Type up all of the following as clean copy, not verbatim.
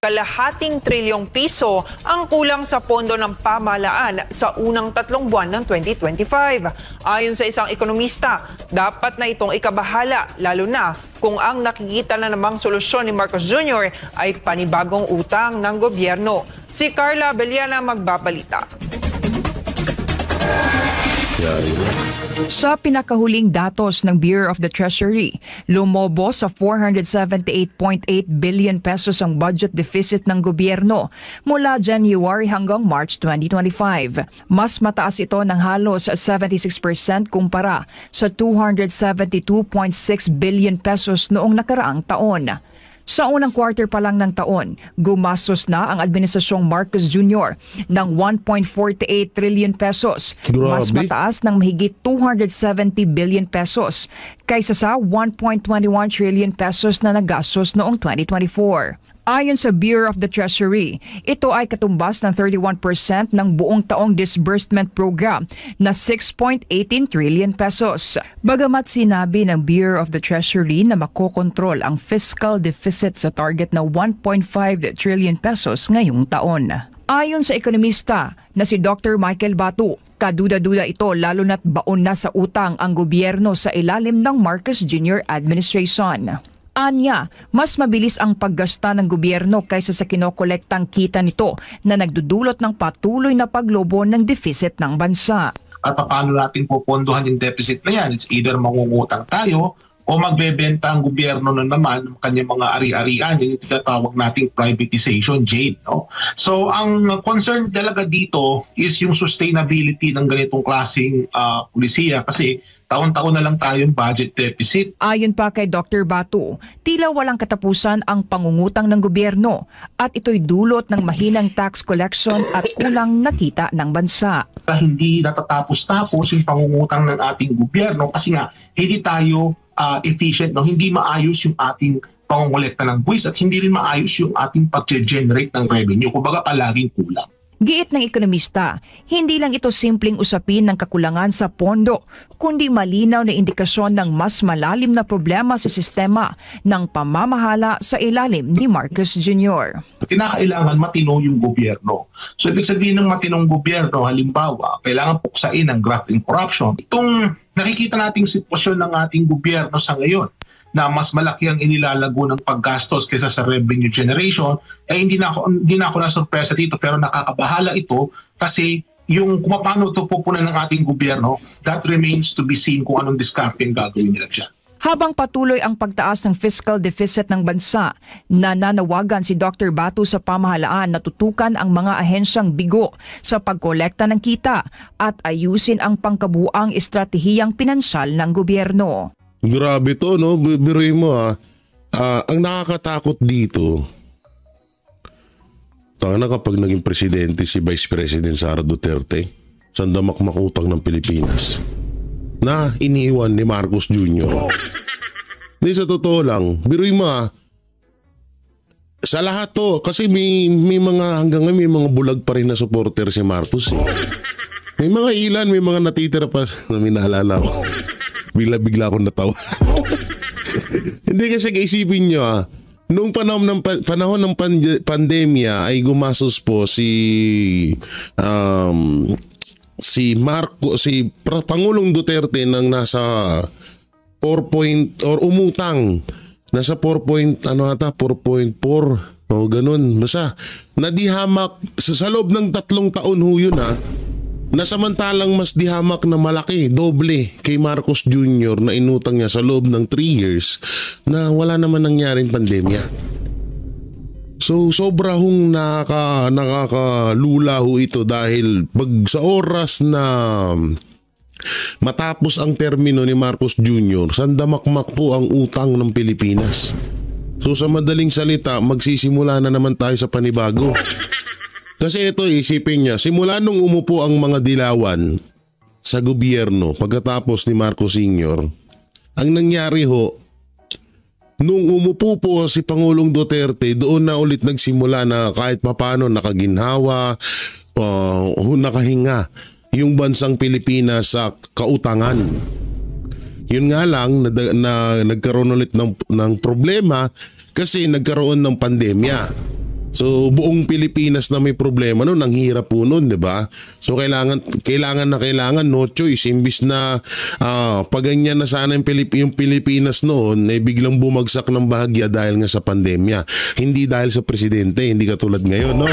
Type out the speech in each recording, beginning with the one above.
₱250 ang kulang sa pondo ng pamahalaan sa unang 3 buwan ng 2025. Ayon sa isang ekonomista, dapat na itong ikabahala lalo na kung ang nakikita na namang solusyon ni Marcos Jr. ay panibagong utang ng gobyerno. Si Carla Abellana magbabalita. Sa pinakahuling datos ng Bureau of the Treasury, lumobo sa 478.8 billion pesos ang budget deficit ng gobyerno mula January hanggang March 2025. Mas mataas ito ng halos 76% kumpara sa 272.6 billion pesos noong nakaraang taon. Sa unang quarter pa lang ng taon, gumastos na ang Administrasyong Marcos Jr. ng 1.48 trillion pesos. Grabe. Mas mataas ng mahigit 270 billion pesos kaysa sa 1.21 trillion pesos na nagastos noong 2024. Ayon sa Bureau of the Treasury, ito ay katumbas ng 31% ng buong taong disbursement program na 6.18 trillion pesos. Bagamat sinabi ng Bureau of the Treasury na makokontrol ang fiscal deficit sa target na 1.5 trillion pesos ngayong taon. Ayon sa ekonomista na si Dr. Michael Batu, kaduda-duda ito lalo na't baon na sa utang ang gobyerno sa ilalim ng Marcos Jr. administration. Anya, mas mabilis ang paggasta ng gobyerno kaysa sa kinokolektang kita nito na nagdudulot ng patuloy na paglobo ng deficit ng bansa. At paano natin pupondohan yung deficit na yan? It's either mangungutang tayo o magbebenta ang gobyerno na naman ng kanyang mga ari-arian, yung tinatawag nating privatization, Jade. No? So ang concern talaga dito is yung sustainability ng ganitong klaseng pulisiya kasi taon-taon na lang tayong budget deficit. Ayon pa kay Dr. Batu, tila walang katapusan ang pangungutang ng gobyerno at ito'y dulot ng mahinang tax collection at kulang na kita ng bansa. Hindi natatapos-tapos yung pangungutang ng ating gobyerno kasi nga hindi tayo efficient, no? Hindi maayos yung ating pangongolekta ng buwis at hindi rin maayos yung ating pag-generate ng revenue. Kumbaga palaging kulang. Giit ng ekonomista, hindi lang ito simpleng usapin ng kakulangan sa pondo, kundi malinaw na indikasyon ng mas malalim na problema sa sistema ng pamamahala sa ilalim ni Marcos Jr. Kinakailangan matino yung gobyerno. So ibig sabihin ng matinong gobyerno, halimbawa, kailangan puksain ang graft and corruption. Itong nakikita nating sitwasyon ng ating gobyerno sa ngayon, na mas malaki ang inilalago ng paggastos kaysa sa revenue generation, hindi na ako nasurpresa dito pero nakakabahala ito kasi yung kung paano ito pupunan ng ating gobyerno, that remains to be seen kung anong discarding gagawin nila dyan. Habang patuloy ang pagtaas ng fiscal deficit ng bansa, nananawagan si Dr. Batu sa pamahalaan na tutukan ang mga ahensyang bigo sa pagkolekta ng kita at ayusin ang pangkabuang estratehiyang pinansyal ng gobyerno. Grabe to, no? Biruin mo ang nakakatakot dito, na kapag naging presidente si Vice President Sara Duterte, sandamak-mak utang ng Pilipinas, na iniiwan ni Marcos Jr. Hindi, sa totoo lang, biruin mo sa lahat to, kasi may mga hanggang ngayon may mga bulag pa rin na supporter si Marcos. May mga ilan, may mga natitira pa na minaalala ko. Bigla akong natawa. Hindi, kasi kaisipin nyo noong panahon ng pandemya ay gumastos po si Pangulong Duterte ng nasa 4 or umutang nasa 4.4 o ganun. Basta nadihamak sa loob ng 3 taon ho yun na samantalang mas dihamak na malaki, doble kay Marcos Jr. na inutang niya sa loob ng 3 years na wala naman nangyaring pandemya. So sobra hong nakakalula ho ito dahil pag sa oras na matapos ang termino ni Marcos Jr., sandamakmak po ang utang ng Pilipinas. So sa madaling salita, magsisimula na naman tayo sa panibago. Kasi ito, isipin niya, simula nung umupo ang mga dilawan sa gobyerno pagkatapos ni Marcos Sr., ang nangyari ho, nung umupo po si Pangulong Duterte, doon na ulit nagsimula na kahit papano nakaginhawa, nakahinga yung bansang Pilipinas sa kautangan. Yun nga lang na nagkaroon ulit ng problema kasi nagkaroon ng pandemya. So buong Pilipinas na may problema noon, ang hirap po noon, 'di ba? So kailangan no choice, imbis na paganyan na sana yung Pilipinas noon, ay biglang bumagsak ng bahagya dahil nga sa pandemya. Hindi dahil sa presidente, hindi katulad ngayon, no?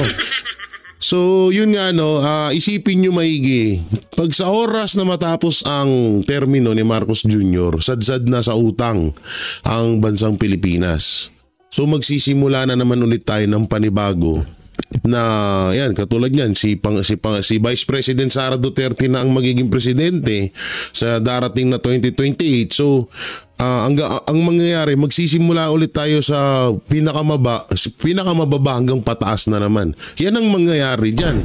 So yun nga, no, isipin nyo maigi, pag sa oras na matapos ang termino ni Marcos Jr., sadsad na sa utang ang bansang Pilipinas. So magsisimula na naman ulit tayo ng panibago na yan, katulad niyan, si Vice President Sara Duterte na ang magiging presidente sa darating na 2028. So ang mangyayari, magsisimula ulit tayo sa pinakamababa hanggang pataas na naman. Yan ang mangyayari diyan.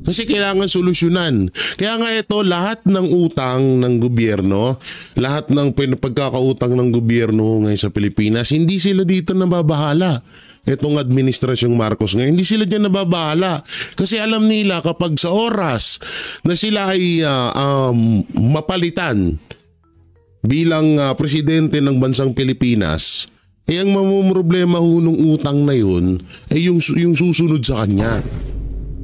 Kasi kailangan solusyonan. Kaya nga ito, lahat ng utang ng gobyerno, lahat ng pagkakautang ng gobyerno ngayon sa Pilipinas, hindi sila dito nababahala. Itong administrasyong Marcos ngayon, hindi sila dyan nababahala. Kasi alam nila kapag sa oras na sila ay mapalitan bilang presidente ng bansang Pilipinas, ay ang mamumroblema ho nung utang na yun ay yung susunod sa kanya.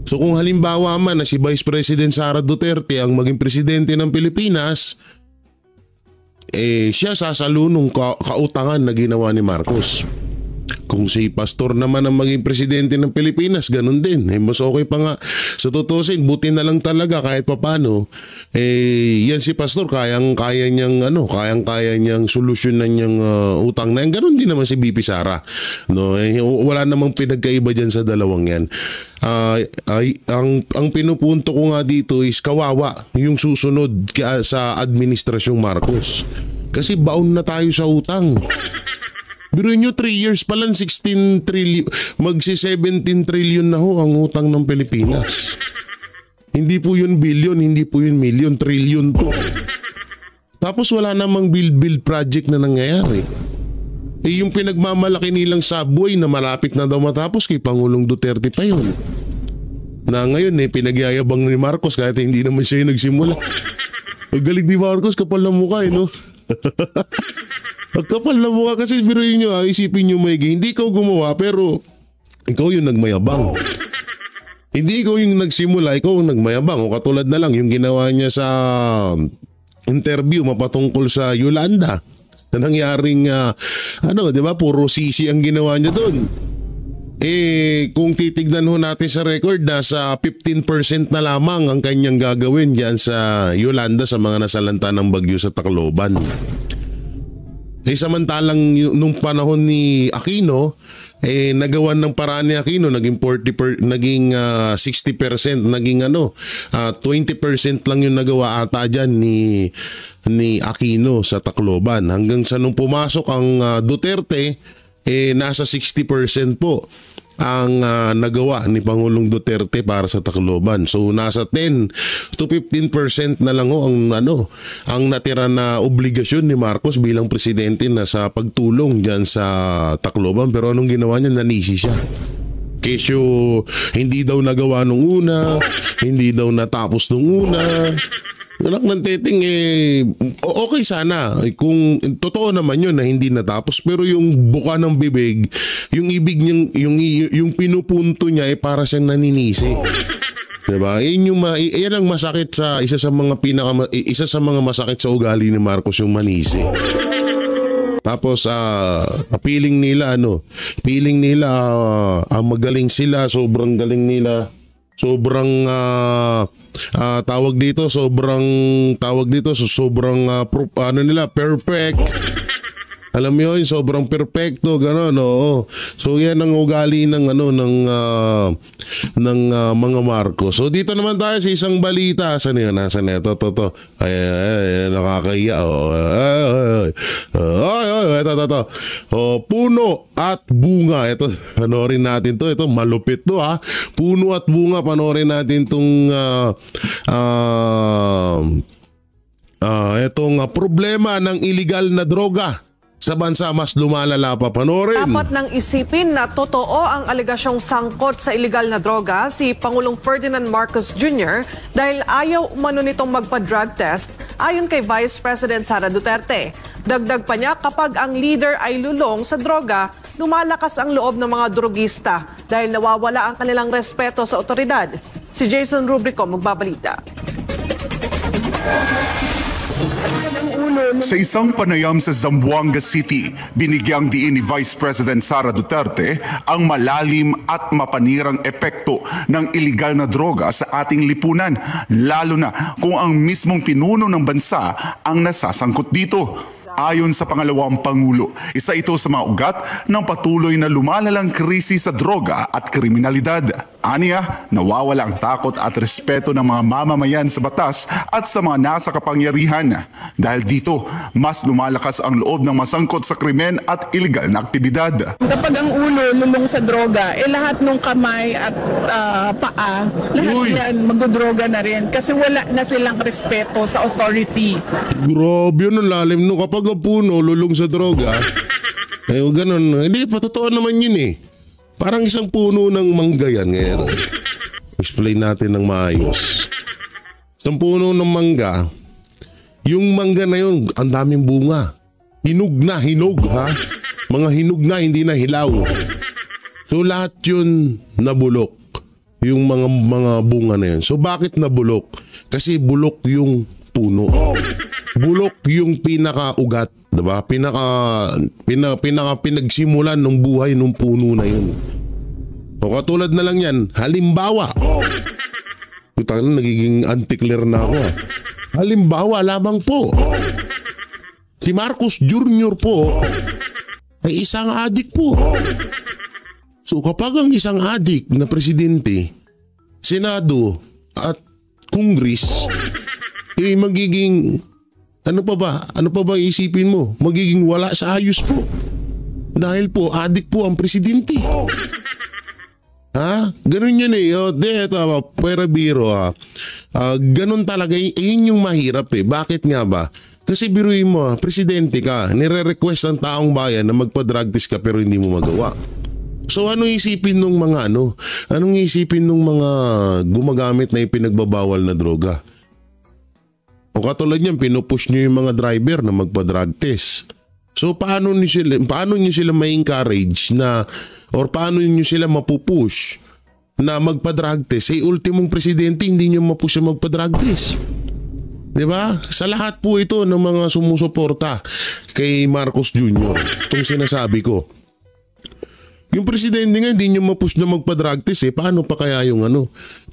So kung halimbawa man na si Vice President Sara Duterte ang maging presidente ng Pilipinas, siya sasalunong kautangan na ginawa ni Marcos. Kung si Pastor naman ang maging presidente ng Pilipinas, ganun din. Mas okay pa nga. Sa tutusin, buti na lang talaga kahit papano. Yan si Pastor, kayang-kaya niyang solusyonan niyang utang na yan. Ganun din naman si BP Sara. No? Wala namang pinagkaiba dyan sa dalawang yan. Ang pinupunto ko nga dito is kawawa yung susunod sa administrasyong Marcos. Kasi baon na tayo sa utang. Biruin nyo, 3 years pa lang, 16 trillion, magsi-17 trillion na ho ang utang ng Pilipinas. Hindi po yun billion, hindi po yun million, trillion to. Tapos wala namang build project na nangyayari. Yung pinagmamalaki nilang subway na malapit na daw matapos kay Pangulong Duterte pa yun. Na ngayon pinagyayabang ni Marcos kahit hindi naman siya yung nagsimula. Ang galing ni Marcos, kapal na mukha no? Kapal na mukha kasi biruin nyo, isipin nyo maigi, hindi ikaw gumawa pero ikaw yung nagmayabang. Hindi ikaw yung nagsimula, ikaw yung nagmayabang. O katulad na lang yung ginawa niya sa interview mapatungkol sa Yolanda na nangyaring di ba, puro sisi ang ginawa niya doon. Kung titignan ho natin sa record, nasa 15% na lamang ang kanyang gagawin diyan sa Yolanda sa mga nasalanta ng bagyo sa Tacloban. Samantalang nung panahon ni Aquino, nagawan ng paraan ni Aquino, naging 60%, naging 20% lang yung nagawa ata dyan ni Aquino sa Tacloban. Hanggang sa nung pumasok ang Duterte, nasa 60% po ang nagawa ni Pangulong Duterte para sa Tacloban. So nasa 10 to 15% na lang ang natira na obligasyon ni Marcos bilang presidente na sa pagtulong diyan sa Tacloban. Pero anong ginawa niya? Nanisi siya. Kesyo hindi daw nagawa nung una, hindi daw natapos nung una. Anak ng teteng okay sana kung totoo naman yun na hindi natapos, pero yung buka ng bibig, yung ibig niyang yung pinupunto niya para siyang naninisi. Diba? Yan ang masakit sa isa sa mga masakit sa ugali ni Marcos, yung manisi. Tapos feeling nila magaling sila, sobrang galing nila. Sobrang perfect. Alam mo yun, sobrang perfecto, gano'n, oo. So yan ang ugali ng mga Marcos. So dito naman tayo sa isang balita. Nasaan ito? Ay, nakakahiya. Ito. Puno at bunga. Ito, panoorin natin to. Ito, malupit to ha. Puno at bunga, panoorin natin tong itong problema ng illegal na droga sa bansa, mas lumalala pa. Panoorin. Dapat nang isipin na totoo ang alegasyong sangkot sa illegal na droga si Pangulong Ferdinand Marcos Jr. dahil ayaw umano nitong magpa-drug test ayon kay Vice President Sara Duterte. Dagdag pa niya, kapag ang leader ay lulong sa droga, lumalakas ang loob ng mga drogista dahil nawawala ang kanilang respeto sa otoridad. Si Jason Rubrico magbabalita. Sa isang panayam sa Zamboanga City, binigyang diin ni Vice President Sara Duterte ang malalim at mapanirang epekto ng iligal na droga sa ating lipunan, lalo na kung ang mismong pinuno ng bansa ang nasasangkot dito. Ayon sa pangalawang Pangulo, isa ito sa mga ugat ng patuloy na lumalalang krisis sa droga at kriminalidad. Aniya, nawawala ang takot at respeto ng mga mamamayan sa batas at sa mga nasa kapangyarihan. Dahil dito, mas lumalakas ang loob ng masangkot sa krimen at iligal na aktibidad. Kapag ang ulo lulong sa droga, lahat ng kamay at paa, lahat yan magdodroga na rin kasi wala na silang respeto sa authority. Grabe yun, ang lalim no. Kapag ang puno lulong sa droga, ay ganun. Hindi, patotoo naman yun eh. Parang isang puno ng mangga yan ngayon. Explain natin ng maayos. Isang puno ng mangga, yung mangga na yun, ang daming bunga. Hinog ha? Mga hinog na, hindi na hilaw. So lahat yun nabulok. Yung mga bunga na yun. So bakit nabulok? Kasi bulok yung puno. Bulok yung pinakaugat, 'di ba? Pinaka pinagsimulan ng buhay ng puno na yun. O katulad na lang yan, halimbawa. Putang, nagiging anti-clear na ako. Halimbawa lamang po. Si Marcos Jr. po ay isang adik po. So kapag ang isang adik na presidente, Senado at Congress, magiging ano pa ba isipin mo? Magiging wala sa ayos po. Dahil po, adik po ang presidente. Ha? Ganun yun eh. Pwera biro ha. Ganun talaga. Yun yung mahirap eh. Bakit nga ba? Kasi biruin mo, presidente ka, nire-request ng taong bayan na magpa-drug test ka pero hindi mo magawa. So ano isipin nung mga ano? Anong isipin nung mga gumagamit na ipinagbabawal na droga? O katulad niyan, pinupush nyo yung mga driver na magpa-drug test. So paano nyo sila ma-encourage na, or paano nyo sila mapupush na magpa-drug test? Ultimong presidente, hindi nyo mapush na magpa-drug test. Diba? Sa lahat po ito ng mga sumusuporta kay Marcos Jr. Itong sinasabi ko. Yung presidente nga hindi nyo mapush na magpa-drug test Paano pa kaya yung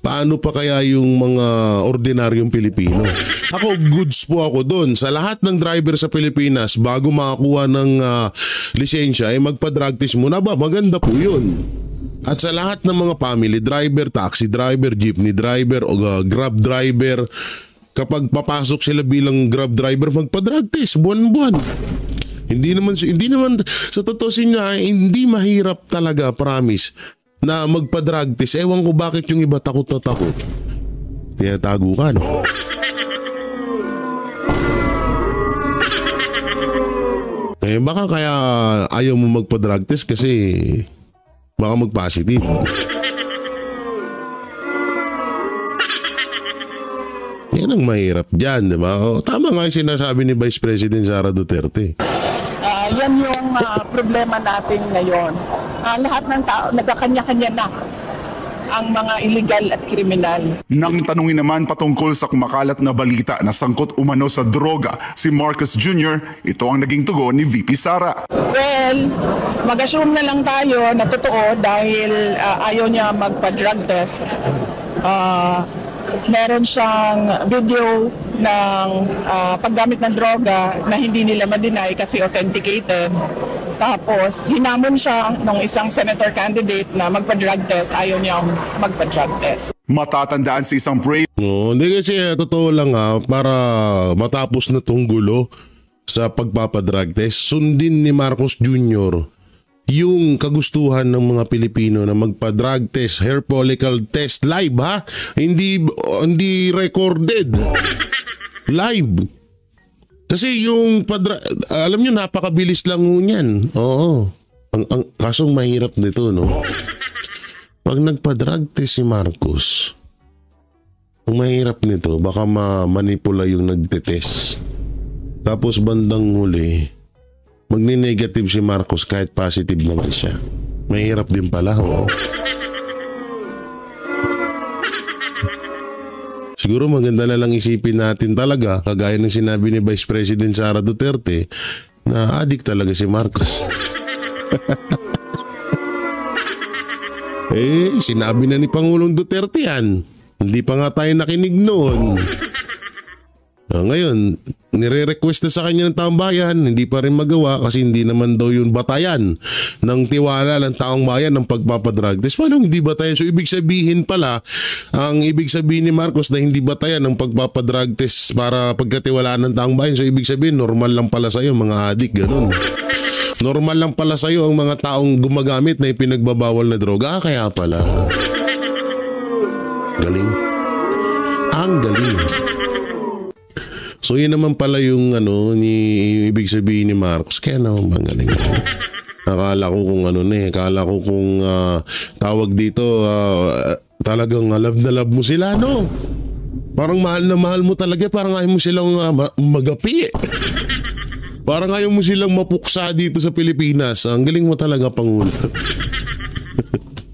Paano pa kaya yung mga ordinaryong Pilipino? Ako, goods po ako doon. Sa lahat ng driver sa Pilipinas, bago makakuha ng lisensya, magpa-drug test muna ba? Maganda po yun. At sa lahat ng mga family, driver, taxi driver, jeepney driver, o grab driver, kapag papasok sila bilang grab driver, magpa-drug test, buwan-buwan. Hindi naman sa totosin niya, hindi mahirap talaga, promise, na magpa-drug test. Ewan ko bakit yung iba takot na takot. Tinatago ka, no? Baka kaya ayaw mo magpa-drug test kasi baka mag-positive. Yan ang mahirap dyan, di ba? Tama nga yung sinasabi ni Vice President Sara Duterte. Yan yung problema natin ngayon. Lahat ng tao, nagkakanya-kanya na ang mga illegal at kriminal. Nang tanungin naman patungkol sa kumakalat na balita na sangkot umano sa droga si Marcos Jr., ito ang naging tugon ni VP Sara. Well, mag-assume na lang tayo na totoo dahil ayaw niya magpa-drug test. Meron siyang video ng paggamit ng droga na hindi nila ma-deny kasi authenticated. Tapos, hinamon siya ng isang senator candidate na magpa-drug test. Ayaw niya magpa-drug test. Matatandaan sa isang break. Hindi kasi totoo lang para matapos na tong gulo sa pagpapadrug test, sundin ni Marcos Jr. yung kagustuhan ng mga Pilipino na magpa-drug test, hair follicle test live ha. Hindi recorded. Live. Kasi yung alam nyo, napakabilis lang niyan. Oo. Ang kasong mahirap nito, no? Pag nagpa-drug test si Marcos, ang mahirap nito, baka ma-manipula yung nagtetest. Tapos bandang huli, magni-negative si Marcos kahit positive naman siya. Mahirap din pala, oh. Siguro maganda na lang isipin natin talaga, kagaya ng sinabi ni Vice President Sara Duterte, na adik talaga si Marcos. Sinabi na ni Pangulong Duterte yan. Hindi pa nga tayo nakinig noon. Ngayon, nire-request na sa kanya ng taong bayan, hindi pa rin magawa kasi hindi naman daw yun batayan ng tiwala ng taong bayan ng pagpapadrag test. Paano hindi batayan? So ibig sabihin pala, ang ibig sabihin ni Marcos na hindi batayan ng pagpapadrag test para pagkatiwalaan ng taong bayan. So ibig sabihin, normal lang pala sa'yo mga adik, ganun. Normal lang pala sa'yo ang mga taong gumagamit na ipinagbabawal na droga. Kaya pala. Galing. Ang galing. So yun naman pala yung ibig sabihin ni Marcos. Kaya naman bang galing. Akala ko kung akala ko kung tawag dito talagang love na love mo sila, no? Parang mahal na mahal mo talaga, parang ayaw mo silang magapi. Parang ayaw mo silang mapuksa dito sa Pilipinas. Ang galing mo talaga, Pangulo.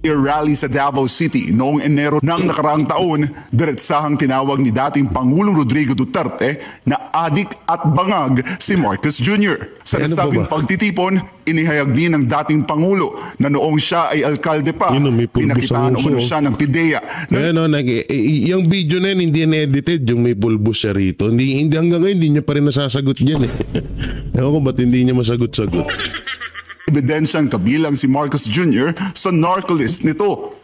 Rally sa Davao City noong Enero ng nakaraang taon, diretsahang tinawag ni dating Pangulong Rodrigo Duterte na adik at bangag si Marcos Jr. Sa nasabing pagtitipon, inihayag din ng dating Pangulo na noong siya ay alkalde pa, pinakitaan umano siya ng PIDEA. Yung video na yun, hindi na-edited, yung may pulbos siya rito. Hindi hanggang ngayon, hindi niya pa rin nasasagot yan. Ewan ko ba't hindi niya masagot-sagot. Ebidensyang kabilang si Marcos Jr. sa narcolist nito.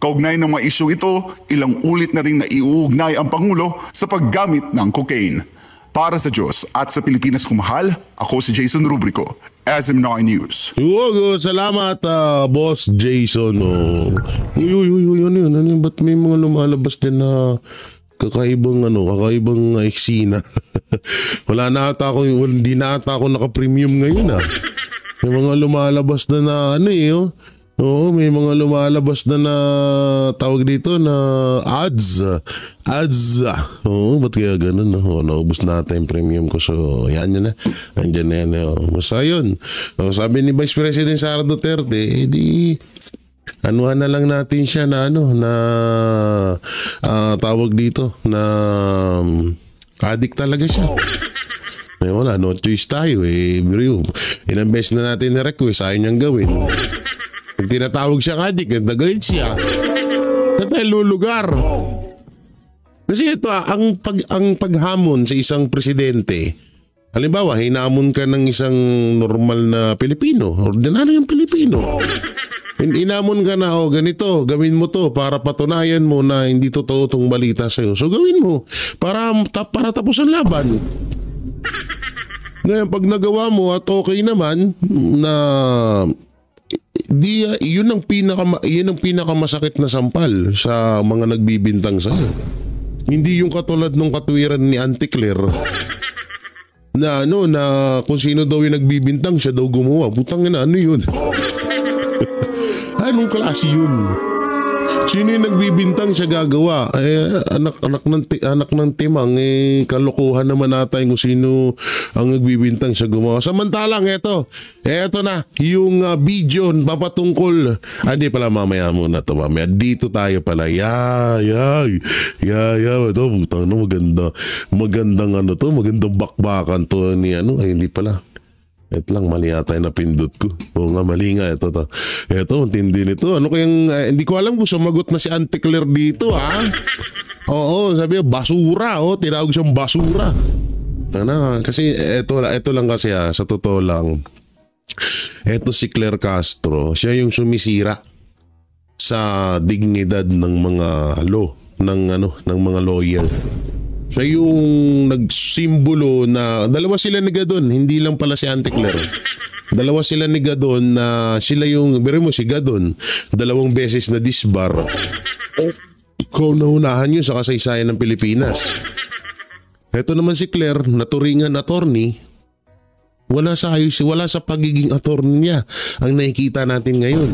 Kaugnay ng mga isyong ito, ilang ulit na rin naiuugnay ang Pangulo sa paggamit ng cocaine. Para sa Diyos at sa Pilipinas kumahal, ako si Jason Rubrico, SM9 News. Salamat, Boss Jason. Ano yun? Ba't may mga lumalabas din na kakaibang eksena? Hindi na ata ako naka-premium ngayon, May mga lumalabas na Oo, may mga lumalabas na tawag dito na ads. Oo, ba't kaya ganun? Naubos natin yung premium ko. So, yan na. Andyan na yan. Basta yun. Sabi ni Vice President Sara Duterte, anuhan na lang natin siya na tawag dito na addict talaga siya. Wala, no choice tayo ilang beses na natin na-request, ayaw niyang gawin. Pag tinatawag siya adik, nagalit siya. Saan tayo lulugar? Kasi ito, ang paghamon sa isang presidente, halimbawa, hinamon ka ng isang normal na Pilipino, ordinaryong Pilipino. Inamon ka na, ganito, gawin mo to para patunayan mo na hindi totoo itong balita sa'yo. So gawin mo para tapos ang laban. Ngayon, pag nagawa mo at okay naman na yun ang pinakamasakit na sampal sa mga nagbibintang sa'yo. Hindi yung katulad ng katwiran ni Auntie Claire na kung sino daw yung nagbibintang siya daw gumawa. Putang ina, ano yun? Anong klase yun? Sino yung nagbibintang siya gagawa? Anak ng timang, kalokohan naman natin kung sino ang nagbibintang siya gumawa. Samantalang eto na yung video papatungkol. Hindi pala, mamaya muna to, mamaya. Dito tayo pala. Ito, butang na, magandang bakbakan to ni hindi pala. Ito lang, mali yata yung napindot ko. Oo nga, mali nga. Ito, ang tindi nito. Hindi ko alam kung sumagot na si Auntie Claire dito, Oo, sabi niya, basura. Tinawag siyang basura. Kasi ito lang kasi, sa totoo lang. Ito si Claire Castro, siya yung sumisira sa dignidad ng mga ng mga lawyer. Siya yung nagsimbolo na dalawa sila ni Gadon, hindi lang pala si Auntie Claire. Dalawa sila ni Gadon na sila yung, biro mo si Gadon, 2 beses na disbar. Kaunahan yun sa kasaysayan ng Pilipinas. Ito naman si Claire, naturingan attorney, wala sa pagiging attorney niya ang nakikita natin ngayon.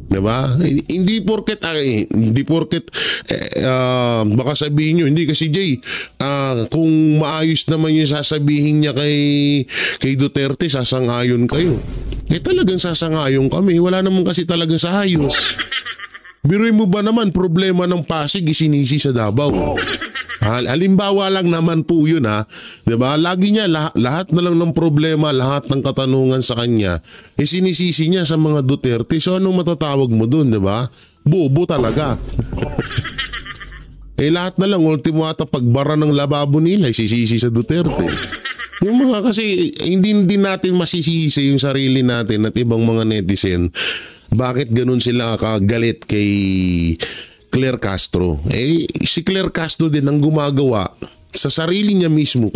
Diba? Hindi porket baka sabihin nyo, hindi kasi Jay, kung maayos naman yung sasabihin niya kay Duterte, sasang-ayon kayo. Talagang sasang-ayon kami. Wala naman kasi talagang sa ayos. Biruin mo ba naman, problema ng Pasig isinisi sa Davao? Halimbawa lang naman po yun Diba? Lagi niya lahat na lang ng problema, lahat ng katanungan sa kanya, sinisisi niya sa mga Duterte. So anong matatawag mo dun, diba? Bobo talaga. Lahat na lang, ultimo ata pagbara ng lababo nila, isisisi sa Duterte. Yung mga kasi, hindi natin masisisi yung sarili natin at ibang mga netizen. Bakit ganun sila kagalit kay Claire Castro? Si Claire Castro din ang gumagawa sa sarili niya mismo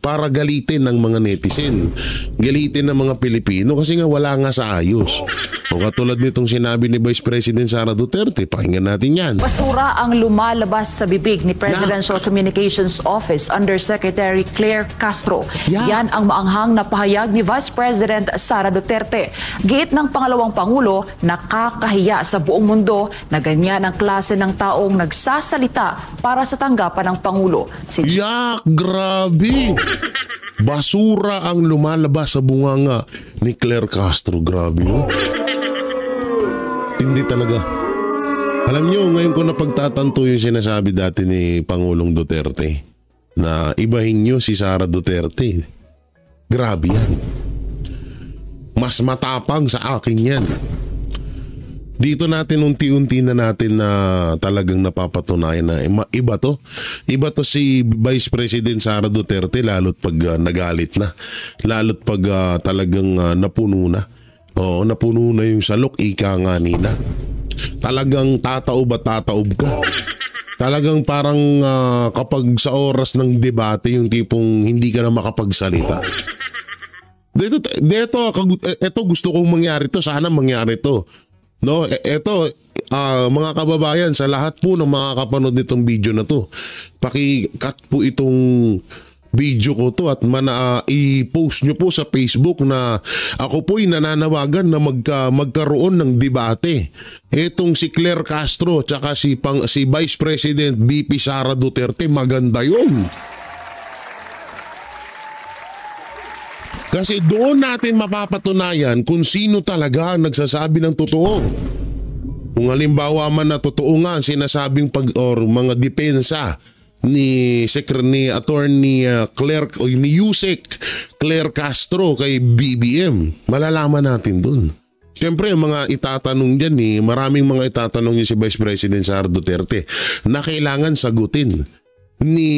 para galitin ng mga netizen, galitin ng mga Pilipino kasi nga wala nga sa ayos. O katulad nitong sinabi ni Vice President Sara Duterte, pakinggan natin yan. Basura ang lumalabas sa bibig ni Presidential Communications Office Undersecretary Claire Castro. Yan ang maanghang na pahayag ni Vice President Sara Duterte. Giit ng pangalawang Pangulo, nakakahiya sa buong mundo na ganyan ang klase ng taong nagsasalita para sa tanggapan ng Pangulo. Grabe! Basura ang lumalabas sa bunganga ni Claire Castro. Grabe, no? Hindi talaga. Alam nyo, ngayon ko napagtatanto yung sinasabi dati ni Pangulong Duterte na ibahin nyo si Sara Duterte. Grabe yan. Mas matapang sa akin yan. Dito natin unti-unti na natin na talagang napapatunayan na iba to. Iba to si Vice President Sara Duterte lalo't pag nagalit na. Lalo't pag talagang napuno na. Oo, napuno na yung salok, ika nga nila. Talagang tataob ka. Talagang parang kapag sa oras ng debate, yung tipong hindi ka na makapagsalita. Ito gusto kong mangyari to. Sana mangyari to. No, eto mga kababayan, sa lahat po ng mga kapanood nitong video na to, paki-cut po itong video ko to at i-post nyo po sa Facebook na ako po'y nananawagan na magkaroon ng debate. Etong si Claire Castro tsaka si Vice President VP Sara Duterte, maganda yun. Kasi doon natin mapapatunayan kung sino talaga ang nagsasabi ng totoo. Kung halimbawa man na totoo nga ang sinasabing mga depensa ni Attorney Claire o ni Yusek Claire Castro kay BBM, malalaman natin doon. Siyempre, mga itatanong dyan maraming mga itatanong niya si Vice President Sara Duterte na kailangan sagutin ni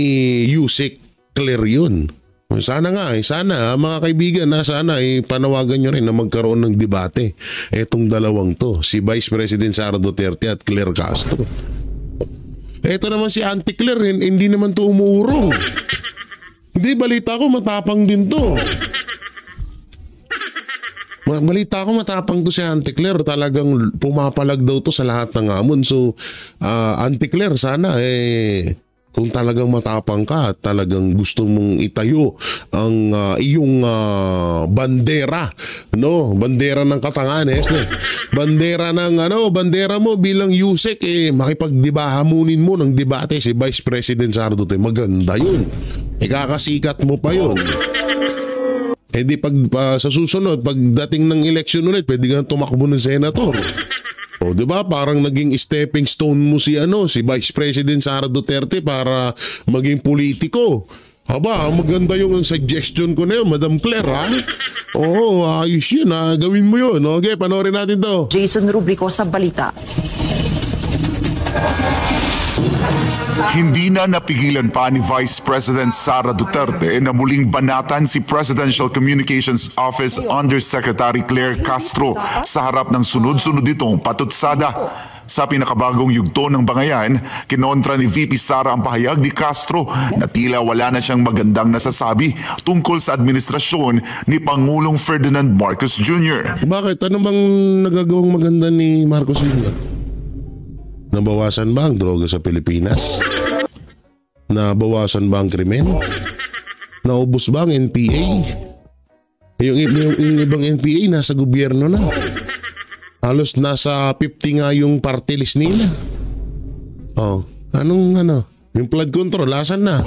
Yusek Claire yun. Sana mga kaibigan sana panawagan nyo rin na magkaroon ng debate etong dalawang to, si Vice President Sara Duterte at Claire Castro. Eto naman si Auntie Claire, hindi naman to umuurong. Hindi, balita ko matapang din to. Balita ko matapang to si Auntie Claire, talagang pumapalag daw to sa lahat ng hamon. So Auntie Claire, sana kung talagang matapang ka at talagang gusto mong itayo ang iyong bandera, no? Bandera ng Katanganes, bandera ng bandera mo bilang Yusek, makipagdibahamunin mo ng debate si Vice President Sara Duterte. Maganda yun. Ikakasikat mo pa yun. Di sa susunod, pagdating ng eleksyon ulit, pwede kang tumakbo ng senator. O, diba? Parang naging stepping stone mo si Vice President Sara Duterte para maging politiko. Haba, maganda yung suggestion ko na yun, Madam Claire, ha? Oo, ayos yun, ha? Gawin mo yun. Okay, panoorin natin to. Jason Rubrico sa Balita. Hindi na napigilan pa ni Vice President Sara Duterte na muling banatan si Presidential Communications Office Undersecretary Claire Castro sa harap ng sunod-sunod itong patutsada. Sa pinakabagong yugto ng bangayan, kinontra ni VP Sara ang pahayag ni Castro na tila wala na siyang magandang nasasabi tungkol sa administrasyon ni Pangulong Ferdinand Marcos Jr. Bakit? Ano bang nagagawang maganda ni Marcos Jr.? Nabawasan ba ang droga sa Pilipinas? Nabawasan ba ang krimen? Naubos ba ang NPA? Yung ibang NPA nasa gobyerno na. Halos nasa 50 nga yung party list nila. Oh, yung flood control, asan na?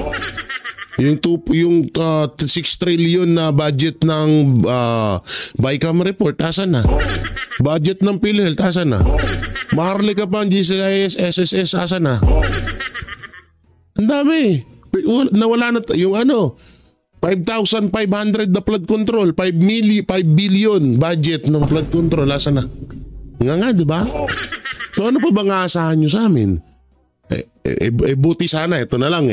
Yung 6 trillion na budget ng BICAM report, asan na? Budget ng PhilHealth, asan na? Maharlika pa ang GCIS, SSS, asan na? Ang dami. Nawala na yung 5,500 na flood control, 5 billion budget ng flood control, asan na? Nga, di ba? So ano pa bang aasahan nyo sa amin? Buti sana, ito na lang